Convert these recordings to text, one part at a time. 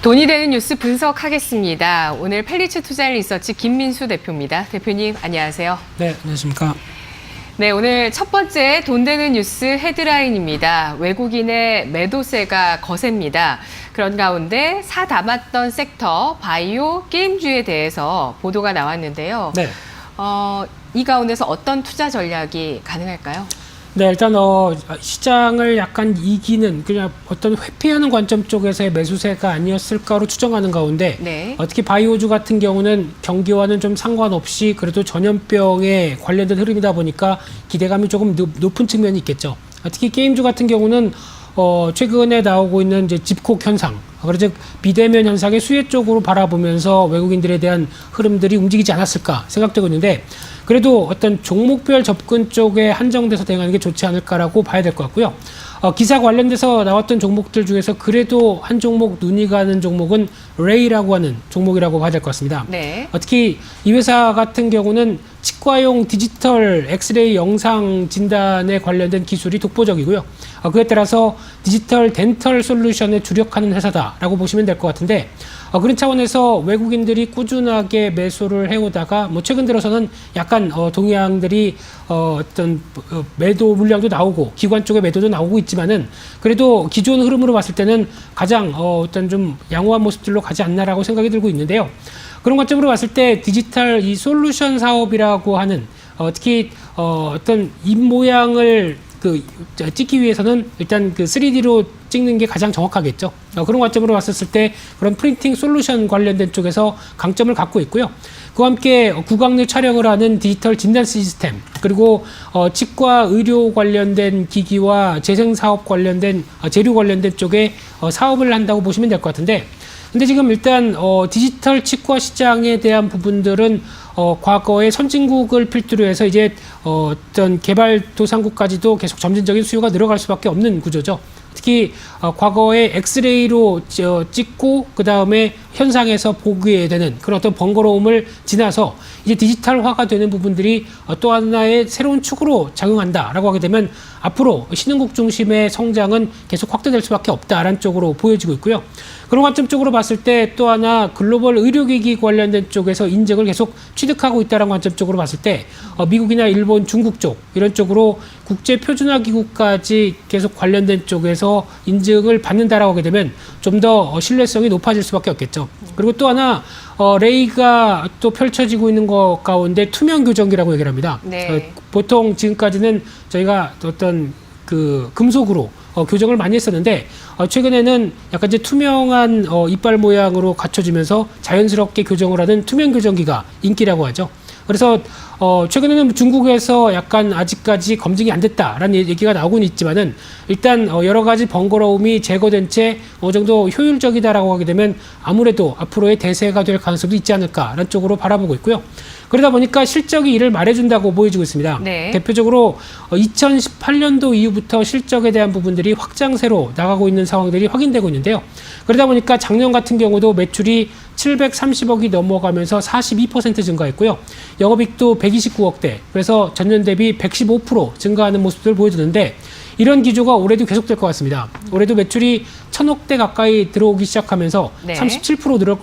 돈이 되는 뉴스 분석하겠습니다. 오늘 펠리츠 투자리서치 김민수 대표입니다. 대표님 안녕하세요. 네, 안녕하십니까. 네, 오늘 첫 번째 돈 되는 뉴스 헤드라인입니다. 외국인의 매도세가 거셉니다. 그런 가운데 사담았던 섹터, 바이오, 게임주에 대해서 보도가 나왔는데요. 네. 이 가운데서 어떤 투자 전략이 가능할까요? 네, 일단 시장을 약간 이기는 그냥 어떤 회피하는 관점 쪽에서의 매수세가 아니었을까로 추정하는 가운데 네. 특히 바이오주 같은 경우는 경기와는 좀 상관없이 그래도 전염병에 관련된 흐름이다 보니까 기대감이 조금 높은 측면이 있겠죠. 특히 게임주 같은 경우는 최근에 나오고 있는 이제 집콕 현상, 그래서 비대면 현상의 수혜 쪽으로 바라보면서 외국인들에 대한 흐름들이 움직이지 않았을까 생각되고 있는데, 그래도 어떤 종목별 접근 쪽에 한정돼서 대응하는 게 좋지 않을까라고 봐야 될 것 같고요. 기사 관련돼서 나왔던 종목들 중에서 그래도 한 종목 눈이 가는 종목은 레이라고 하는 종목이라고 봐야 될 것 같습니다. 네. 특히 이 회사 같은 경우는 치과용 디지털 엑스레이 영상 진단에 관련된 기술이 독보적이고요. 그에 따라서 디지털 덴털 솔루션에 주력하는 회사다라고 보시면 될 것 같은데, 그런 차원에서 외국인들이 꾸준하게 매수를 해오다가 최근 들어서는 약간 동향들이 어떤 매도 물량도 나오고 기관 쪽의 매도도 나오고 있지만은, 그래도 기존 흐름으로 봤을 때는 가장 어떤 좀 양호한 모습들로 가지 않나라고 생각이 들고 있는데요. 그런 관점으로 봤을 때 디지털 이 솔루션 사업이라고 하는 특히 어떤 입 모양을 찍기 위해서는 일단 3D로 찍는 게 가장 정확하겠죠. 그런 관점으로 봤었을 때 그런 프린팅 솔루션 관련된 쪽에서 강점을 갖고 있고요. 그와 함께 구강내 촬영을 하는 디지털 진단 시스템, 그리고 치과 의료 관련된 기기와 재생 사업 관련된 재료 관련된 쪽에 사업을 한다고 보시면 될 것 같은데, 근데 지금 일단 디지털 치과 시장에 대한 부분들은 과거의 선진국을 필두로 해서 이제 어떤 개발도상국까지도 계속 점진적인 수요가 늘어갈 수밖에 없는 구조죠. 특히 과거에 엑스레이로 찍고 그 다음에 현상에서 보게 되는 그런 어떤 번거로움을 지나서 이제 디지털화가 되는 부분들이 또 하나의 새로운 축으로 작용한다라고 하게 되면 앞으로 신흥국 중심의 성장은 계속 확대될 수밖에 없다라는 쪽으로 보여지고 있고요. 그런 관점 쪽으로 봤을 때 또 하나 글로벌 의료기기 관련된 쪽에서 인증을 계속 취득하고 있다는 관점 쪽으로 봤을 때 미국이나 일본, 중국 쪽 이런 쪽으로 국제표준화기구까지 계속 관련된 쪽에서 인증을 받는다라고 하게 되면 좀 더 신뢰성이 높아질 수밖에 없겠죠. 그리고 또 하나 레이가 또 펼쳐지고 있는 것 가운데 투명 교정기라고 얘기를 합니다. 네. 보통 지금까지는 저희가 어떤 금속으로 교정을 많이 했었는데, 최근에는 약간 이제 투명한 이빨 모양으로 갖춰지면서 자연스럽게 교정을 하는 투명 교정기가 인기라고 하죠. 그래서 최근에는 중국에서 약간 아직까지 검증이 안 됐다라는 얘기가 나오고는 있지만은, 일단 여러 가지 번거로움이 제거된 채 어느 정도 효율적이다라고 하게 되면 아무래도 앞으로의 대세가 될 가능성도 있지 않을까라는 쪽으로 바라보고 있고요. 그러다 보니까 실적이 이를 말해준다고 보여지고 있습니다. 네. 대표적으로 2018년도 이후부터 실적에 대한 부분들이 확장세로 나가고 있는 상황들이 확인되고 있는데요. 그러다 보니까 작년 같은 경우도 매출이 730억이 넘어가면서 42% 증가했고요. 영업이익도 129억대, 그래서 전년 대비 115% 증가하는 모습들을 보여주는데, 이런 기조가 올해도 계속될 것 같습니다. 올해도 매출이 1,000억대 가까이 들어오기 시작하면서 네. 37% 늘을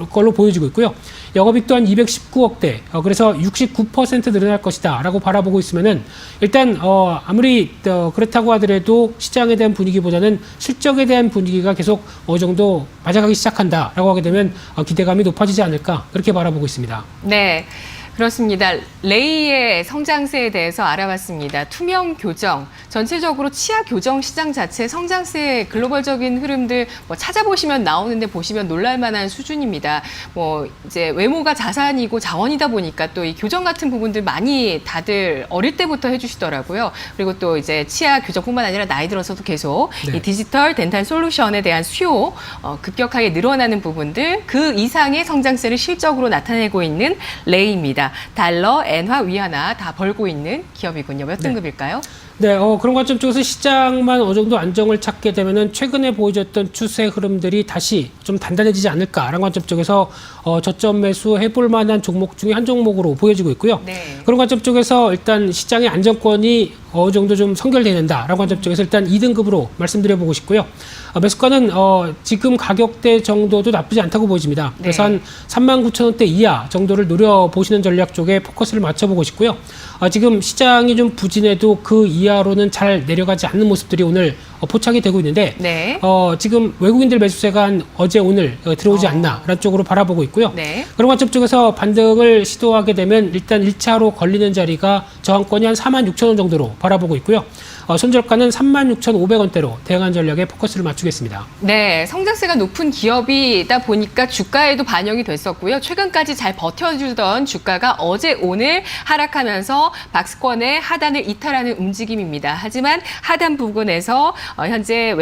걸로 보여지고 있고요. 영업이익 또한 219억대, 그래서 69% 늘어날 것이다 라고 바라보고 있으면은, 일단 아무리 그렇다고 하더라도 시장에 대한 분위기보다는 실적에 대한 분위기가 계속 어느 정도 맞아가기 시작한다 라고 하게 되면 기대감이 높아지지 않을까, 그렇게 바라보고 있습니다. 네. 그렇습니다. 레이의 성장세에 대해서 알아봤습니다. 투명 교정, 전체적으로 치아 교정 시장 자체 성장세의 글로벌적인 흐름들 찾아보시면 나오는데 보시면 놀랄만한 수준입니다. 이제 외모가 자산이고 자원이다 보니까 또 이 교정 같은 부분들 많이 다들 어릴 때부터 해주시더라고요. 그리고 또 이제 치아 교정뿐만 아니라 나이 들어서도 계속 네. 이 디지털 덴탈 솔루션에 대한 수요 급격하게 늘어나는 부분들, 그 이상의 성장세를 실적으로 나타내고 있는 레이입니다. 달러, 엔화, 위안화 다 벌고 있는 기업이군요. 몇 등급일까요? 네, 그런 관점 쪽에서 시장만 어느 정도 안정을 찾게 되면은 최근에 보여줬던 추세 흐름들이 다시 좀 단단해지지 않을까라는 관점 쪽에서 저점 매수 해볼 만한 종목 중에 한 종목으로 보여지고 있고요. 네. 그런 관점 쪽에서 일단 시장의 안정권이 어느 정도 좀 선결돼야 된다라는 관점 쪽에서 일단 2등급으로 말씀드려보고 싶고요. 매수가는 지금 가격대 정도도 나쁘지 않다고 보여집니다. 네. 그래서 한 39,000원대 이하 정도를 노려보시는 전략 쪽에 포커스를 맞춰보고 싶고요. 지금 시장이 좀 부진해도 그 이하로는 잘 내려가지 않는 모습들이 오늘 포착이 되고 있는데 네. 지금 외국인들 매수세가 한 어제 오늘 들어오지 않나라는 쪽으로 바라보고 있고요. 네. 그런 관점 쪽에서 반등을 시도하게 되면 일단 1차로 걸리는 자리가 저항권이 한 46,000원 정도로 바라보고 있고요. 손절가는 36,500원대로 대응한 전략에 포커스를 맞추겠습니다. 네, 성장세가 높은 기업이다 보니까 주가에도 반영이 됐었고요. 최근까지 잘 버텨주던 주가가 어제 오늘 하락하면서 박스권의 하단을 이탈하는 움직임입니다. 하지만 하단 부근에서 현재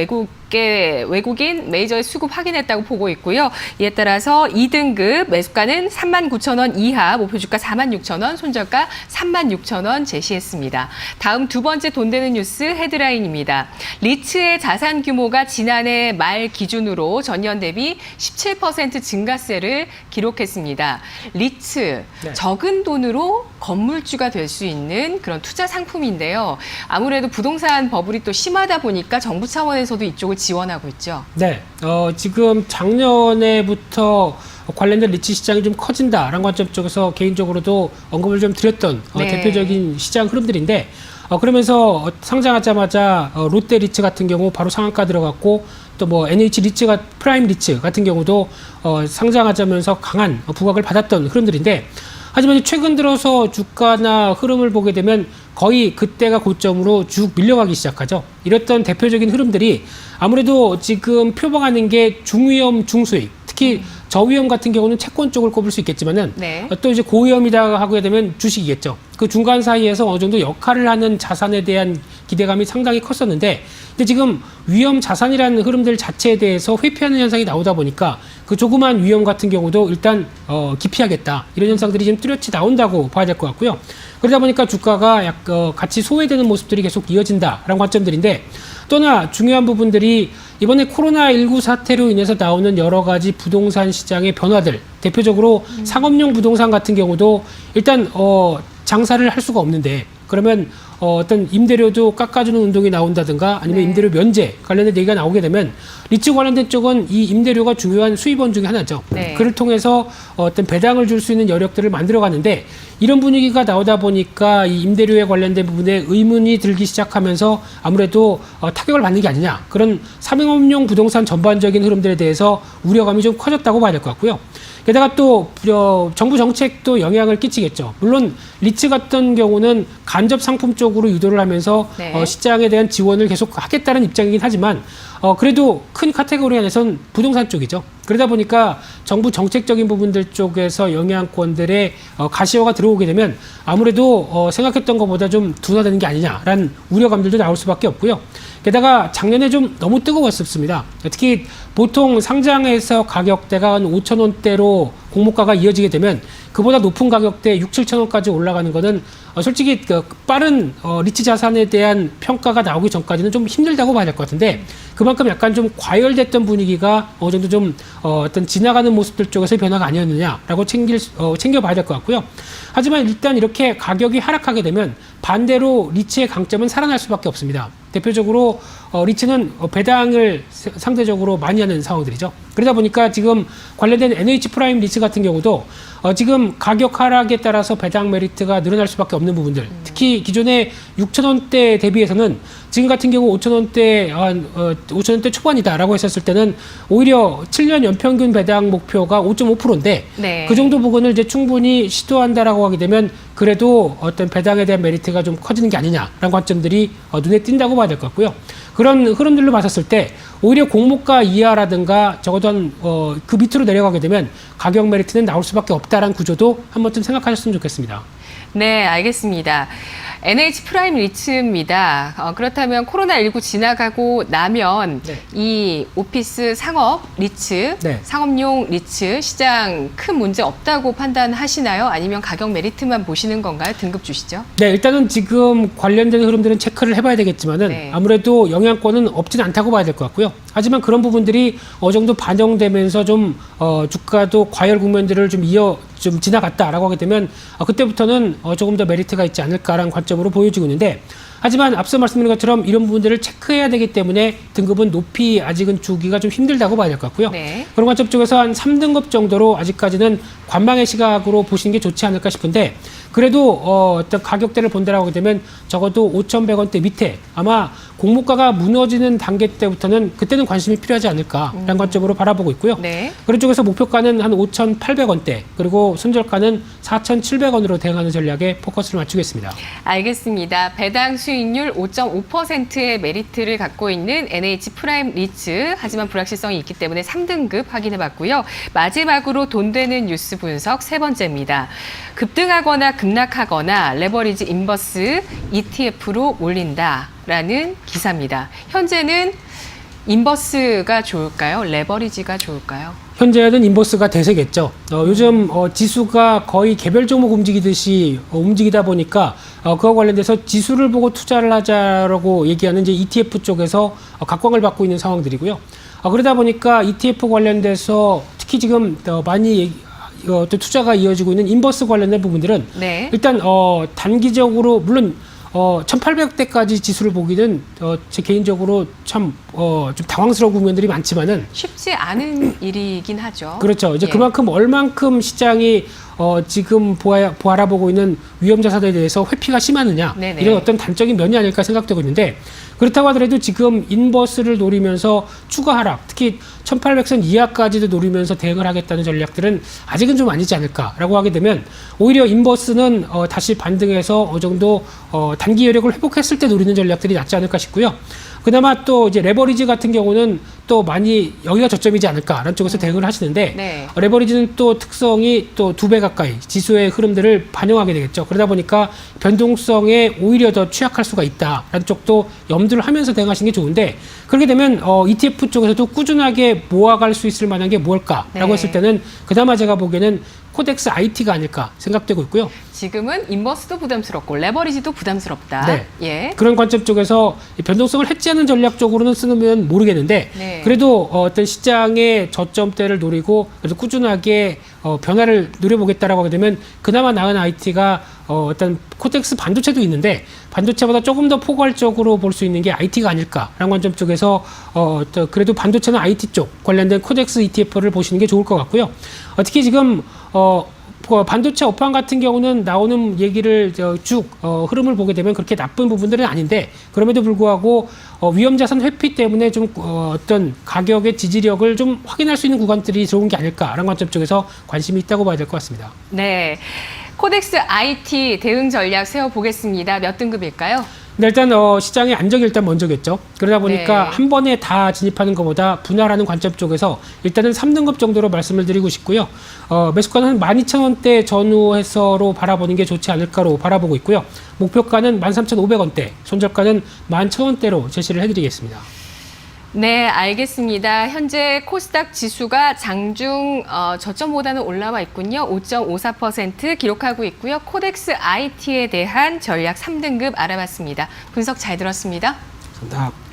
외국인 메이저의 수급 확인했다고 보고 있고요. 이에 따라서 2등급 매수가는 39,000원 이하, 목표주가 46,000원, 손절가 36,000원 제시했습니다. 다음 두 번째 돈 되는 뉴스 헤드라인입니다. 리츠의 자산 규모가 지난해 말 기준으로 전년 대비 17% 증가세를 기록했습니다. 리츠, 네. 적은 돈으로 건물주가 될 수 있는 그런 투자 상품인데요. 아무래도 부동산 버블이 또 심하다 보니까 정부 차원에서도 이쪽을 지원하고 있죠. 네, 지금 작년에부터 관련된 리츠 시장이 좀 커진다라는 관점 쪽에서 개인적으로도 언급을 좀 드렸던 네. 대표적인 시장 흐름들인데 그러면서 상장하자마자 롯데 리츠 같은 경우 바로 상한가 들어갔고 또 뭐 NH 리츠가 프라임 리츠 같은 경우도 상장하자면서 강한 부각을 받았던 흐름들인데 하지만 최근 들어서 주가나 흐름을 보게 되면 거의 그때가 고점으로 쭉 밀려가기 시작하죠. 이랬던 대표적인 흐름들이 아무래도 지금 표방하는 게 중위험, 중수익, 특히 저위험 같은 경우는 채권 쪽을 꼽을 수 있겠지만은 네. 또 이제 고위험이다 하게 되면 주식이겠죠. 그 중간 사이에서 어느 정도 역할을 하는 자산에 대한 기대감이 상당히 컸었는데, 근데 지금 위험 자산이라는 흐름들 자체에 대해서 회피하는 현상이 나오다 보니까 그 조그만 위험 같은 경우도 일단 기피하겠다 이런 현상들이 지금 뚜렷이 나온다고 봐야 될 것 같고요. 그러다 보니까 주가가 같이 소외되는 모습들이 계속 이어진다라는 관점들인데, 또나 중요한 부분들이 이번에 코로나19 사태로 인해서 나오는 여러 가지 부동산 시장의 변화들, 대표적으로 상업용 부동산 같은 경우도 일단 장사를 할 수가 없는데, 그러면 어떤 임대료도 깎아주는 운동이 나온다든가 아니면 네. 임대료 면제 관련된 얘기가 나오게 되면 리츠 관련된 쪽은 이 임대료가 중요한 수입원 중에 하나죠. 네. 그를 통해서 어떤 배당을 줄 수 있는 여력들을 만들어 가는데, 이런 분위기가 나오다 보니까 이 임대료에 관련된 부분에 의문이 들기 시작하면서 아무래도 타격을 받는 게 아니냐, 그런 상업용 부동산 전반적인 흐름들에 대해서 우려감이 좀 커졌다고 봐야 될 것 같고요. 게다가 또 정부 정책도 영향을 끼치겠죠. 물론 리츠 같은 경우는 간접 상품 쪽으로 유도를 하면서 네. 시장에 대한 지원을 계속 하겠다는 입장이긴 하지만 그래도 큰 카테고리 안에서는 부동산 쪽이죠. 그러다 보니까 정부 정책적인 부분들 쪽에서 영향권들의 가시화가 들어오게 되면 아무래도 생각했던 것보다 좀 둔화되는 게 아니냐라는 우려감들도 나올 수밖에 없고요. 게다가 작년에 좀 너무 뜨거웠었습니다. 특히 보통 상장에서 가격대가 한 5,000원대로 공모가가 이어지게 되면 그보다 높은 가격대 6, 7,000원까지 올라가는 거는 솔직히 빠른 리츠 자산에 대한 평가가 나오기 전까지는 좀 힘들다고 봐야 될 것 같은데, 그만큼 약간 좀 과열됐던 분위기가 어느 정도 좀 어떤 지나가는 모습들 쪽에서의 변화가 아니었느냐라고 챙겨봐야 될 것 같고요. 하지만 일단 이렇게 가격이 하락하게 되면 반대로 리츠의 강점은 살아날 수밖에 없습니다. 대표적으로 리츠는 배당을 상대적으로 많이 하는 상황들이죠. 그러다 보니까 지금 관련된 NH 프라임 리츠 같은 경우도 지금 가격 하락에 따라서 배당 메리트가 늘어날 수밖에 없는 부분들, 특히 기존의 6,000원대 대비해서는 지금 같은 경우 5,000원대, 5,000원대 초반이다라고 했었을 때는 오히려 7년 연평균 배당 목표가 5.5%인데 네. 그 정도 부분을 이제 충분히 시도한다라고 하게 되면 그래도 어떤 배당에 대한 메리트가 좀 커지는 게 아니냐라는 관점들이 눈에 띈다고 봐야 될 것 같고요. 그런 흐름들로 봤었을 때 오히려 공모가 이하라든가 적어도 그 밑으로 내려가게 되면 가격 메리트는 나올 수밖에 없다라는 구조도 한 번쯤 생각하셨으면 좋겠습니다. 네, 알겠습니다. NH 프라임 리츠입니다. 그렇다면 코로나19 지나가고 나면 네. 이 오피스 상업 리츠, 네. 상업용 리츠 시장 큰 문제 없다고 판단하시나요? 아니면 가격 메리트만 보시는 건가요? 등급 주시죠. 네, 일단은 지금 관련된 흐름들은 체크를 해봐야 되겠지만은 네. 아무래도 영향권은 없진 않다고 봐야 될 것 같고요. 하지만 그런 부분들이 어느 정도 반영되면서 좀 주가도 과열 국면들을 좀 지나갔다라고 하게 되면 그때부터는 조금 더 메리트가 있지 않을까라는 관점으로 보여지고 있는데, 하지만 앞서 말씀드린 것처럼 이런 부분들을 체크해야 되기 때문에 등급은 높이 아직은 주기가 좀 힘들다고 봐야 될 것 같고요. 네. 그런 관점 쪽에서 한 3등급 정도로 아직까지는 관망의 시각으로 보시는 게 좋지 않을까 싶은데, 그래도 어떤 가격대를 본다라고 하게 되면 적어도 5,100원대 밑에 아마 공모가가 무너지는 단계 때부터는 그때는 관심이 필요하지 않을까라는 관점으로 바라보고 있고요. 네. 그런 쪽에서 목표가는 한 5,800원대, 그리고 손절가는 4,700원으로 대응하는 전략에 포커스를 맞추겠습니다. 알겠습니다. 배당 수익률 5.5%의 메리트를 갖고 있는 NH 프라임 리츠. 하지만 불확실성이 있기 때문에 3등급 확인해 봤고요. 마지막으로 돈 되는 뉴스 분석 세 번째입니다. 급등하거나 급락하거나 레버리지 인버스 ETF로 몰린다라는 기사입니다. 현재는 인버스가 좋을까요? 레버리지가 좋을까요? 현재는 인버스가 대세겠죠. 요즘 지수가 거의 개별 종목 움직이듯이 움직이다 보니까 그와 관련돼서 지수를 보고 투자를 하자라고 얘기하는 이제 ETF 쪽에서 각광을 받고 있는 상황들이고요. 그러다 보니까 ETF 관련돼서 특히 지금 많이 또 투자가 이어지고 있는 인버스 관련된 부분들은 네. 일단 단기적으로 물론 1800대까지 지수를 보기는 제 개인적으로 참 좀 당황스러운 국면들이 많지만은 쉽지 않은 일이긴 하죠. 그렇죠. 이제 예. 그만큼 얼만큼 시장이 지금 바라보고 있는 위험 자산에 대해서 회피가 심하느냐, 네네. 이런 어떤 단적인 면이 아닐까 생각되고 있는데, 그렇다고 하더라도 지금 인버스를 노리면서 추가 하락, 특히 1800선 이하까지도 노리면서 대응을 하겠다는 전략들은 아직은 좀 아니지 않을까라고 하게 되면 오히려 인버스는 다시 반등해서 어느 정도 단기 여력을 회복했을 때 노리는 전략들이 낫지 않을까 싶고요. 그나마 또 이제 레버리지 같은 경우는 또 많이 여기가 저점이지 않을까라는 쪽에서 대응을 하시는데, 네. 레버리지는 또 특성이 또 2배 가까이 지수의 흐름들을 반영하게 되겠죠. 그러다 보니까 변동성에 오히려 더 취약할 수가 있다라는 쪽도 염두를 하면서 대응하시는 게 좋은데, 그렇게 되면 ETF 쪽에서도 꾸준하게 모아갈 수 있을 만한 게 뭘까라고 네. 했을 때는 그나마 제가 보기에는 코덱스 IT가 아닐까 생각되고 있고요. 지금은 인버스도 부담스럽고 레버리지도 부담스럽다. 네. 예. 그런 관점 쪽에서 변동성을 해지하는 전략 쪽으로는 쓰면 모르겠는데, 네. 그래도 어떤 시장의 저점대를 노리고 그래도 꾸준하게 변화를 누려보겠다라고 하게 되면 그나마 나은 IT가 어떤 코텍스 반도체도 있는데, 반도체보다 조금 더 포괄적으로 볼 수 있는 게 IT가 아닐까라는 관점 쪽에서 또 그래도 반도체는 IT 쪽 관련된 코덱스 ETF를 보시는 게 좋을 것 같고요. 특히 지금 반도체 업황 같은 경우는 나오는 얘기를 쭉 흐름을 보게 되면 그렇게 나쁜 부분들은 아닌데, 그럼에도 불구하고 위험자산 회피 때문에 좀 어떤 가격의 지지력을 좀 확인할 수 있는 구간들이 좋은 게 아닐까라는 관점 쪽에서 관심이 있다고 봐야 될 것 같습니다. 네. 코덱스 IT 대응 전략 세워보겠습니다. 몇 등급일까요? 근데 일단 시장의 안정이 일단 먼저겠죠. 그러다 보니까 네. 한 번에 다 진입하는 것보다 분할하는 관점 쪽에서 일단은 3등급 정도로 말씀을 드리고 싶고요. 매수가는 12,000원대 전후해서로 바라보는 게 좋지 않을까로 바라보고 있고요. 목표가는 13,500원대, 손절가는 11,000원대로 제시를 해드리겠습니다. 네, 알겠습니다. 현재 코스닥 지수가 장중 저점보다는 올라와 있군요. 5.54% 기록하고 있고요. 코덱스 IT에 대한 전략 3등급 알아봤습니다. 분석 잘 들었습니다. 감사합니다.